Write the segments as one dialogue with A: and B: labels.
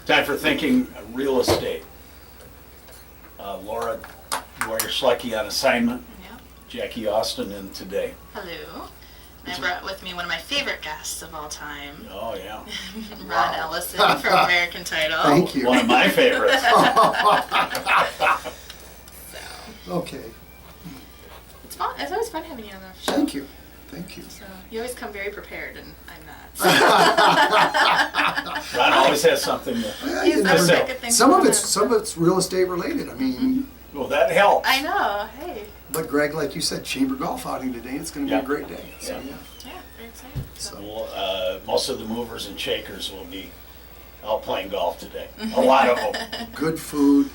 A: Time for thinking real estate. Laura Dwyer-Schlecke on assignment.
B: Yep.
A: Jackie Austin in today.
B: Hello. And I brought with me one of my favorite guests of all time,
A: Oh, yeah.
B: Ron Ellison from American Title.
C: Thank you.
A: One of my favorites.
B: So,
C: Okay,
B: it's fun. It's always fun having you on the show.
C: thank you, thank you.
B: So, you always come very prepared, and I'm not.
A: Ron always has something to,
C: Yeah,
B: He's
C: you never
B: always
C: know.
B: got good things
C: Some of
B: going
C: it's real estate related. I mean,
A: well, that helps.
B: I know. Hey.
C: but Greg, like you said, chamber golf outing today. It's going to be
A: Yeah.
C: a great day. So
A: Yeah.
C: yeah.
B: Yeah, very excited. So.
A: Well, most of the movers and shakers will be out playing golf today. A lot of them.
C: Good food,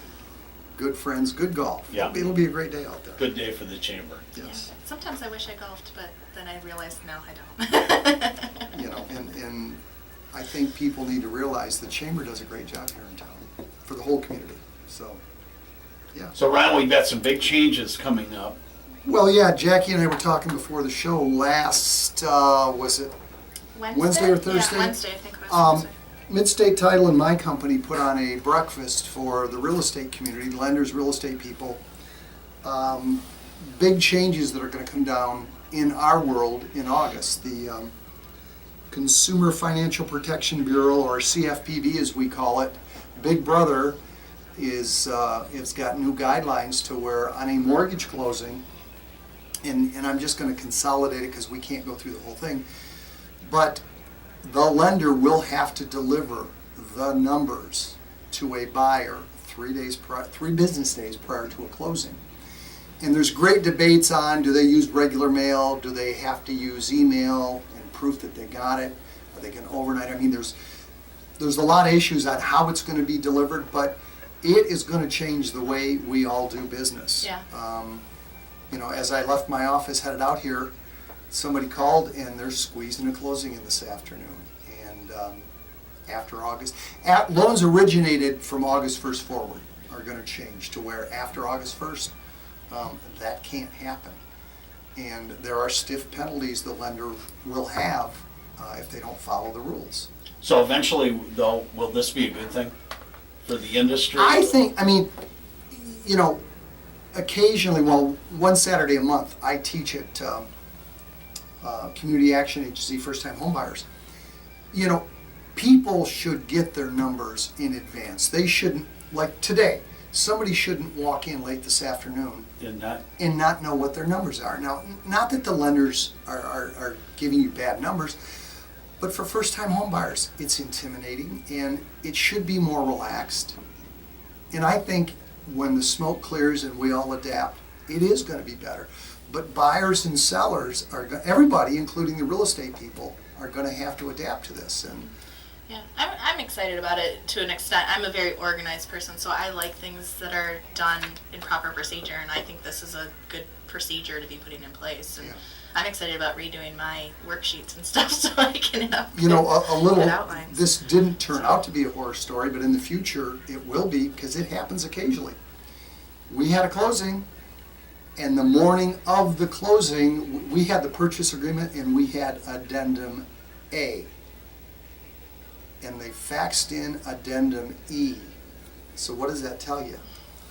C: good friends, good golf.
A: Yeah.
C: It'll be a great day out there.
A: Good day for the chamber.
C: Yes.
B: Yeah. Sometimes I wish I golfed, but then I realized no, I don't.
C: You know, and I think people need to realize the chamber does a great job here in town for the whole community. So, yeah.
A: So, Ron, we've got some big changes coming up.
C: Well, yeah, Jackie and I were talking before the show last, was it Wednesday or Thursday?
B: Yeah, Wednesday, I think it was Wednesday.
C: Midstate Title and my company put on a breakfast for the real estate community, lenders, real estate people. Big changes that are going to come down in our world in August. The Consumer Financial Protection Bureau, or CFPB as we call it, Big Brother, it's got new guidelines to where on a mortgage closing, and I'm just going to consolidate it because we can't go through the whole thing, but the lender will have to deliver the numbers to a buyer 3 business days prior to a closing. And there's great debates on, do they use regular mail, do they have to use email and proof that they got it, are they going to overnight? I mean, there's a lot of issues on how it's going to be delivered, but it is going to change the way we all do business.
B: Yeah.
C: You know, as I left my office headed out here, somebody called and they're squeezing a closing in this afternoon. And after August, loans originated from August 1st forward are going to change to where after August 1st, that can't happen. And there are stiff penalties the lender will have if they don't follow the rules.
A: So eventually, though, will this be a good thing for the industry?
C: I think, I mean, you know, occasionally, well, one Saturday a month, I teach at Community Action Agency, first-time homebuyers. You know, people should get their numbers in advance. They shouldn't, like today, somebody shouldn't walk in late this afternoon and not know what their numbers are. Now, not that the lenders are giving you bad numbers, but for first-time homebuyers, it's intimidating, and it should be more relaxed. And I think when the smoke clears and we all adapt, it is going to be better. But buyers and sellers everybody, including the real estate people, are going to have to adapt to this. And
B: Yeah, I'm excited about it to an extent. I'm a very organized person, so I like things that are done in proper procedure, and I think this is a good procedure to be putting in place. And
C: Yeah.
B: I'm excited about redoing my worksheets and stuff so I can have
C: you know, a little.
B: good outlines.
C: This didn't turn out to be a horror story, but in the future it will be because it happens occasionally. We had a closing, and the morning of the closing, we had the purchase agreement and we had addendum A. And they faxed in addendum E. So what does that tell you?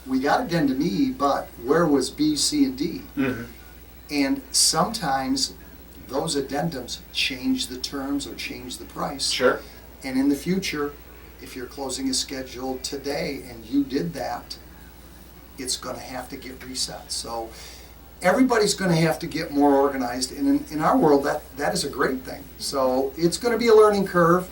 C: We got addendum E, but where was B, C, and D?
A: Mhm.
C: And sometimes those addendums change the terms or change the price.
A: Sure.
C: And in the future, if your closing is scheduled today and you did that, it's going to have to get reset. So everybody's going to have to get more organized. And in our world, that is a great thing. So it's going to be a learning curve.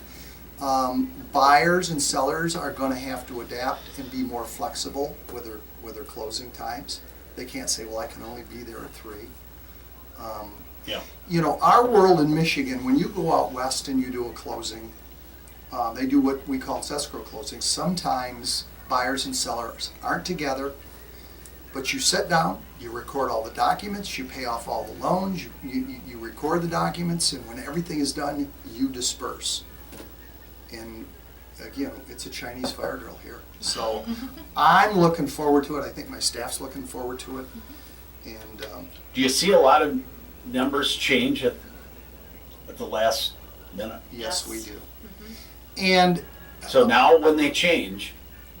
C: Buyers and sellers are going to have to adapt and be more flexible with their closing times. They can't say, well, I can only be there at 3.
A: Yeah.
C: You know, our world in Michigan, when you go out west and you do a closing, they do what we call escrow closing. Sometimes buyers and sellers aren't together, but you sit down, you record all the documents, you pay off all the loans, you record the documents, and when everything is done, you disperse. And again, it's a Chinese fire drill here. So I'm looking forward to it. I think my staff's looking forward to it. And
A: Do you see a lot of numbers change the last minute.
C: Yes, we
B: Yes.
C: do. And
A: So now when they change,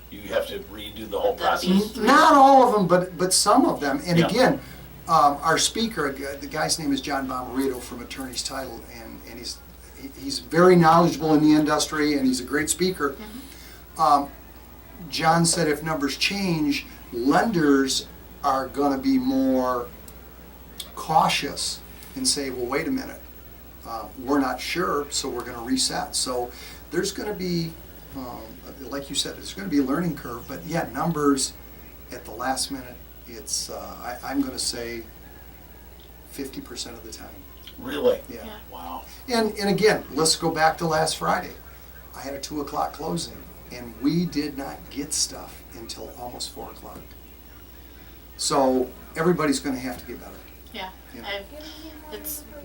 A: you have to redo the whole
B: That'd be-
A: process.
C: not all of them, but some of them. And
A: Yeah.
C: again, our speaker, the guy's name is John Bomarito from Attorney's Title, and he's very knowledgeable in the industry, and he's a great speaker. John said if numbers change, lenders are going to be more cautious and say, well, wait a minute, we're not sure, so we're going to reset. So there's going to be, like you said, there's going to be a learning curve, but yeah, numbers at the last minute, it's, I'm going to say 50% of the time.
A: Really?
C: Yeah.
B: Yeah.
A: Wow.
C: And again, let's go back to last Friday. I had a 2 o'clock closing, and we did not get stuff until almost 4 o'clock. So everybody's going to have to get better.
B: Yeah.
C: Yeah.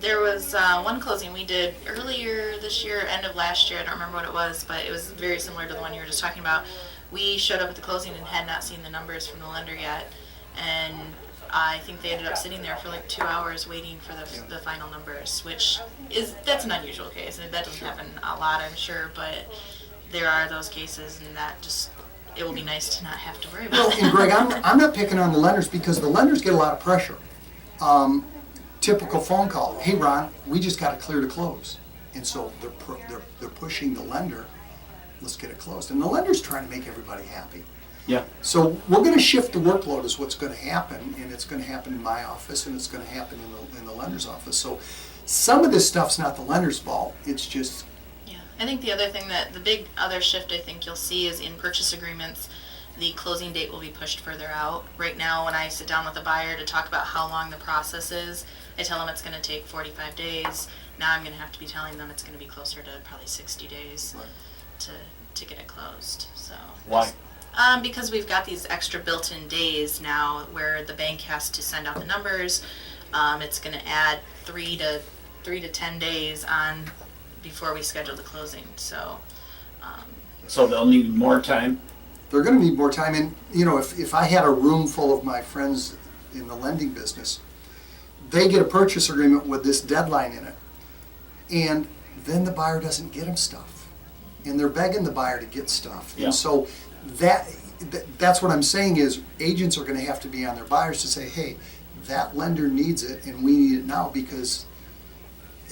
B: There was one closing we did earlier this year, end of last year. I don't remember what it was, but it was very similar to the one you were just talking about. We showed up at the closing and had not seen the numbers from the lender yet, and I think they ended up sitting there for like 2 hours waiting for the final numbers, which that's an unusual case, and that doesn't happen a lot, I'm sure, but there are those cases, and that just, it will be nice to not have to worry
C: Well,
B: about
C: and
B: it.
C: Greg, I'm not picking on the lenders because the lenders get a lot of pressure. Typical phone call, hey Ron, we just got to clear to close. And so they're pushing the lender, let's get it closed. And the lender's trying to make everybody happy.
A: Yeah.
C: So we're going to shift the workload is what's going to happen, and it's going to happen in my office, and it's going to happen in the lender's office. So some of this stuff's not the lender's fault, it's just,
B: Yeah, I think the other thing the big other shift I think you'll see is in purchase agreements, the closing date will be pushed further out. Right now, when I sit down with a buyer to talk about how long the process is, I tell them it's going to take 45 days. Now I'm going to have to be telling them it's going to be closer to probably 60 days to get it closed. So
A: Why?
B: because we've got these extra built-in days now where the bank has to send out the numbers. It's going to add 3 to 10 days on before we schedule the closing. So
A: So they'll need more time?
C: they're going to need more time. And, you know, if I had a room full of my friends in the lending business, they get a purchase agreement with this deadline in it. And then the buyer doesn't get them stuff. And they're begging the buyer to get stuff.
A: Yeah.
C: And so that's what I'm saying is agents are going to have to be on their buyers to say, hey, that lender needs it and we need it now because,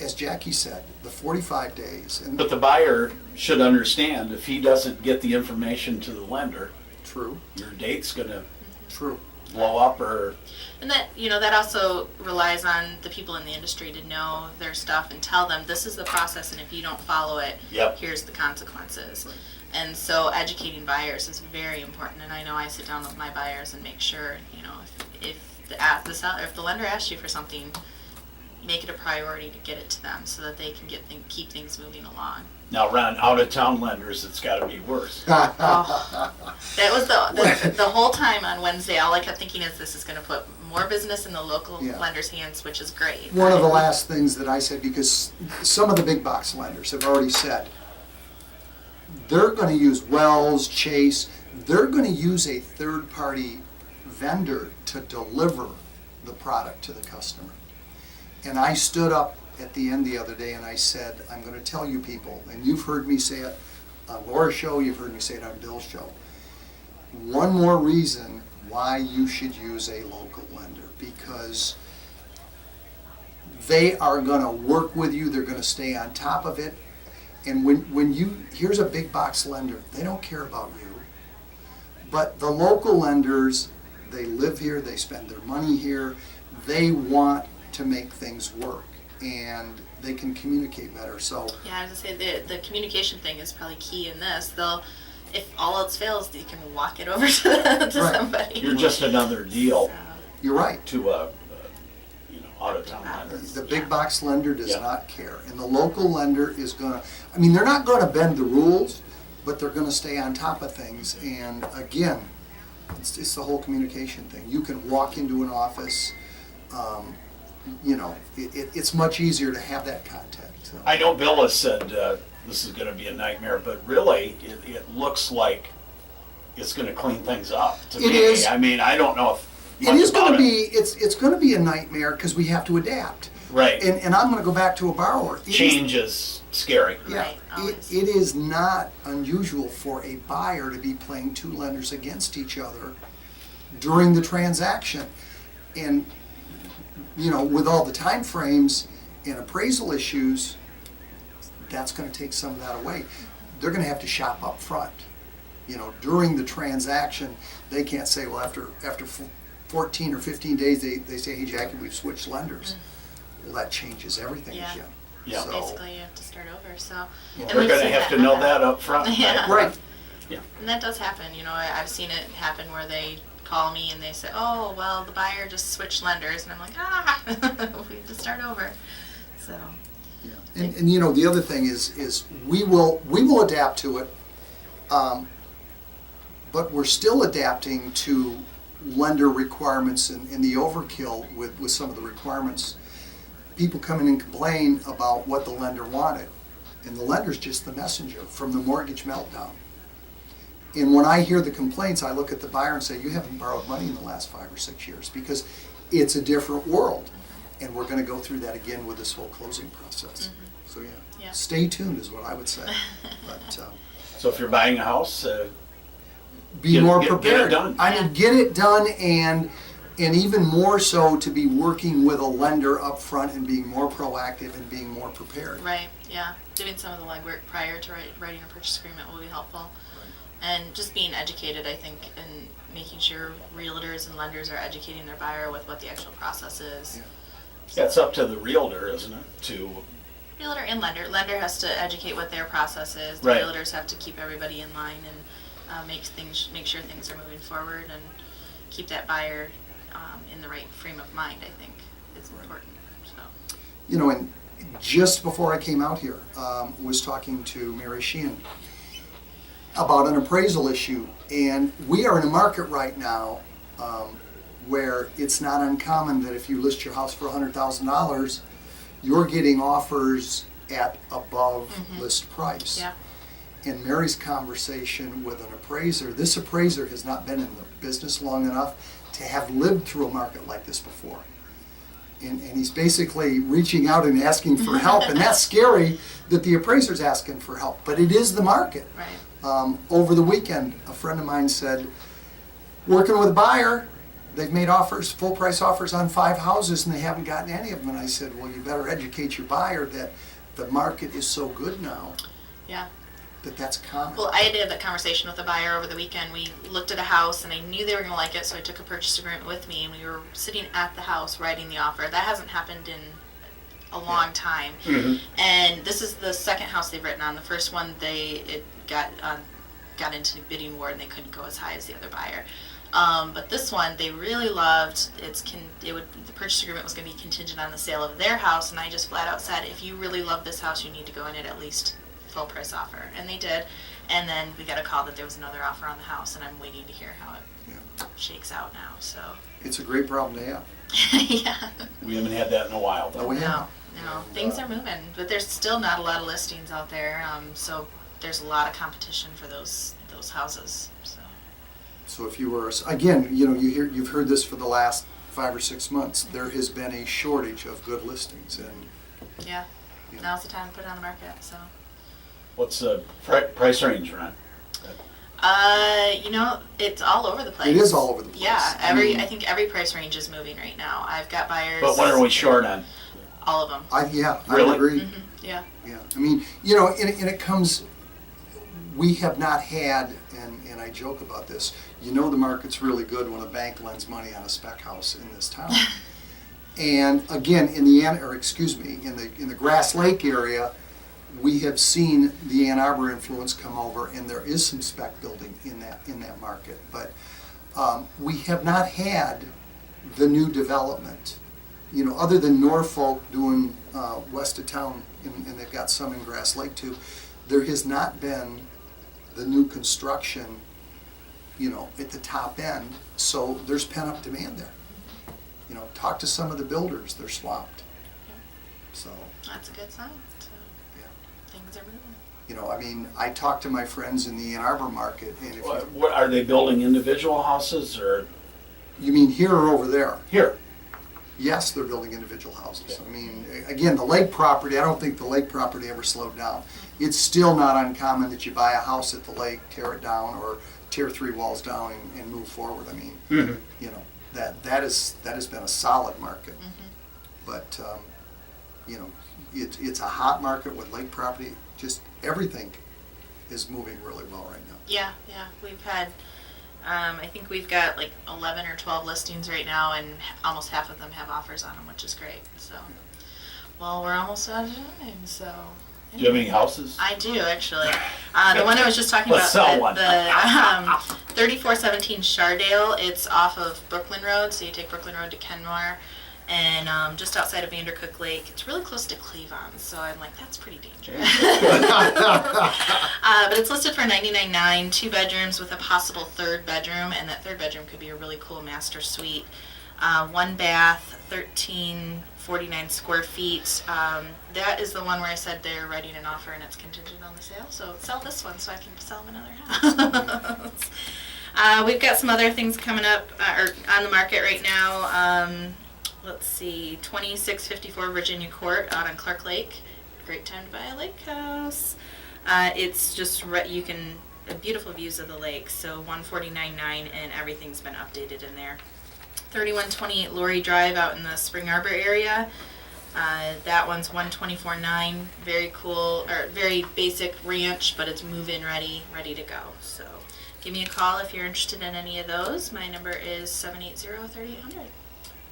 C: as Jackie said, the 45 days. And
A: But the buyer should understand if he doesn't get the information to the lender,
C: True,
A: your date's gonna
C: true.
A: blow up or,
B: and that also relies on the people in the industry to know their stuff and tell them this is the process, and if you don't follow it,
A: Yep.
B: here's the consequences.
C: Right.
B: And so educating buyers is very important. And I know I sit down with my buyers and make sure, you know, if the lender asks you for something, make it a priority to get it to them so that they can keep things moving along.
A: now Ron, out-of-town lenders, it's gotta be worse.
B: Oh, that was the whole time on Wednesday. All I kept thinking is this is going to put more business in the local
C: Yeah.
B: lenders' hands, which is great.
C: One of the last things that I said, because some of the big box lenders have already said, they're going to use Wells, Chase, they're going to use a third-party vendor to deliver the product to the customer. And I stood up at the end the other day and I said, I'm going to tell you people, and you've heard me say it on Laura's show, you've heard me say it on Bill's show, one more reason why you should use a local lender, because they are going to work with you, they're going to stay on top of it. And here's a big box lender, they don't care about you. But the local lenders, they live here, they spend their money here, they want to make things work, and they can communicate better. So
B: Yeah, I was going to say the communication thing is probably key in this. If all else fails, you can walk it over to
C: Right.
B: somebody.
A: You're just another deal
B: So,
C: you're right.
A: to a, out-of-town lender.
C: The big
B: Yeah.
C: box lender does
A: Yeah.
C: not care. And the local lender is going to, I mean, they're not going to bend the rules, but they're going to stay on top of things. And again, it's the whole communication thing. You can walk into an office, it's much easier to have that contact. So.
A: I know Bill has said this is gonna be a nightmare, but really, it looks like it's gonna clean things up to
C: It
A: me.
C: is.
A: I mean, I don't know if
C: It is
A: much
C: going
A: about
C: to be, it's going to be a nightmare because we have to adapt.
A: Right.
C: And I'm gonna go back to a borrower.
A: Change is scary.
C: Yeah,
B: Right, always.
C: it is not unusual for a buyer to be playing two lenders against each other during the transaction. And, with all the time frames and appraisal issues, that's gonna take some of that away. They're gonna have to shop up front. During the transaction, they can't say, well, after 14 or 15 days, they say, hey, Jackie, we've switched lenders. Well, that changes everything
B: Yeah.
C: again.
A: Yeah.
C: So-
B: Basically, you have to start over, so.
C: Yeah.
B: and
A: They're
B: we've
A: gonna
B: seen
A: have to know
B: happen.
A: that up front.
B: Yeah.
C: Right.
B: And that does happen, I've seen it happen where they call me and they say, oh, well, the buyer just switched lenders, and I'm like, we have to start over, so.
C: Yeah. And the other thing is we will adapt to it, but we're still adapting to lender requirements and the overkill with some of the requirements. People come in and complain about what the lender wanted, and the lender's just the messenger from the mortgage meltdown. And when I hear the complaints, I look at the buyer and say, you haven't borrowed money in the last 5 or 6 years, because it's a different world. And we're gonna go through that again with this whole closing process. So
B: Yeah.
C: stay tuned is what I would say. But
A: So if you're buying a house,
C: be
A: Get-
C: more
A: get it
C: prepared.
A: done.
C: I mean, get it done, and even more so to be working with a lender up front and being more proactive and being more prepared.
B: Right, yeah. Doing some of the legwork prior to writing a purchase agreement will be helpful. And just being educated, I think, and making sure realtors and lenders are educating their buyer with what the actual process is.
C: Yeah.
A: it's up to the realtor, isn't it, to,
B: Realtor and lender. Lender has to educate what their process is. The
A: Right.
B: realtors have to keep everybody in line and make sure things are moving forward and keep that buyer in the right frame of mind, I think, is important, so.
C: And just before I came out here, was talking to Mary Sheehan about an appraisal issue, and we are in a market right now where it's not uncommon that if you list your house for $100,000, you're getting offers at above list price.
B: Yeah.
C: In Mary's conversation with an appraiser, this appraiser has not been in the business long enough to have lived through a market like this before. And he's basically reaching out and asking for help, and that's scary that the appraiser's asking for help, but it is the market.
B: Right.
C: Over the weekend, a friend of mine said, working with a buyer, they've made offers, full price offers on 5 houses, and they haven't gotten any of them. And I said, well, you better educate your buyer that the market is so good now
B: Yeah.
C: that that's common.
B: Well, I had to have that conversation with a buyer over the weekend. We looked at a house and I knew they were going to like it, so I took a purchase agreement with me and we were sitting at the house writing the offer. That hasn't happened in a long time. And this is the second house they've written on. The first one, it got into the bidding war and they couldn't go as high as the other buyer. But this one they really loved. The purchase agreement was going to be contingent on the sale of their house, and I just flat out said, if you really love this house, you need to go in at least full price offer, and they did. And then we got a call that there was another offer on the house, and I'm waiting to hear how it shakes out now. So
C: It's a great problem to have.
B: yeah,
A: we haven't had that in a while,
C: Oh,
A: though.
C: we
B: no,
C: have.
B: things are moving, but there's still not a lot of listings out there. So there's a lot of competition for those houses.
C: So if you were, again, you've heard this for the last 5 or 6 months, there has been a shortage of good listings, and
B: Yeah,
C: Yeah.
B: now's the time to put it on the market. So.
A: What's the price range, Ron?
B: It's all over the place.
C: It is all over the place.
B: Yeah,
C: I
B: I think every price range is moving right now. I've got buyers.
A: But what are we short on?
B: All of them.
C: I
A: Really?
C: would agree.
B: Yeah.
C: Yeah, I mean, and it comes, we have not had, and I joke about this, the market's really good when a bank lends money on a spec house in this town. And again, in the Grass Lake area, we have seen the Ann Arbor influence come over, and there is some spec building in that market. But we have not had the new development. Other than Norfolk doing west of town, and they've got some in Grass Lake too, there has not been the new construction, at the top end. So there's pent-up demand there. Talk to some of the builders, they're swamped. So,
B: That's a good sign. So
C: yeah.
B: things are moving.
C: I mean, I talk to my friends in the Ann Arbor market, and if
A: What are they building individual houses or
C: you mean here or over there?
A: here?
C: yes, they're building individual houses. I mean, again, the lake property, I don't think the lake property ever slowed down. It's still not uncommon that you buy a house at the lake, tear it down, or tear 3 walls down and move forward. I mean, you know, that has been a solid market. But, you know, it's a hot market with lake property. Just everything is moving really well right now.
B: Yeah, we've had, I think we've got like 11 or 12 listings right now, and almost half of them have offers on them, which is great. So, well, we're almost out of time, so.
A: Do you have any houses?
B: I do, actually. The one I was just talking
A: Let's
B: about,
A: sell one.
B: the 3417 Shardale, it's off of Brooklyn Road, so you take Brooklyn Road to Kenmore, and just outside of Vandercook Lake. It's really close to Cleavon, so I'm like, that's pretty dangerous. But it's listed for $99,900, 2 bedrooms with a possible 3rd bedroom, and that 3rd bedroom could be a really cool master suite. 1 bath, 1,349 square feet. That is the one where I said they're writing an offer and it's contingent on the sale. So sell this one so I can sell them another house. We've got some other things coming up or on the market right now. Let's see, 2654 Virginia Court out on Clark Lake. Great time to buy a lake house. It's just beautiful views of the lake. So 149.9 and everything's been updated in there. 3128 Lori Drive out in the Spring Arbor area. That one's 124.9. Very cool, or very basic ranch, but it's move-in ready to go. So give me a call if you're interested in any of those. My number is 780-3800.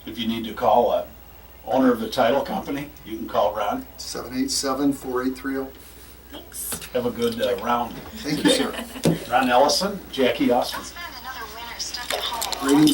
A: If you need to call a owner of the title company, you can call Ron.
C: 787-4830.
B: Thanks.
A: Have a good round.
C: Thank you, sir.
A: Ron Ellison, Jackie Austin.
D: Spend another winter stuck at home.
C: Ratings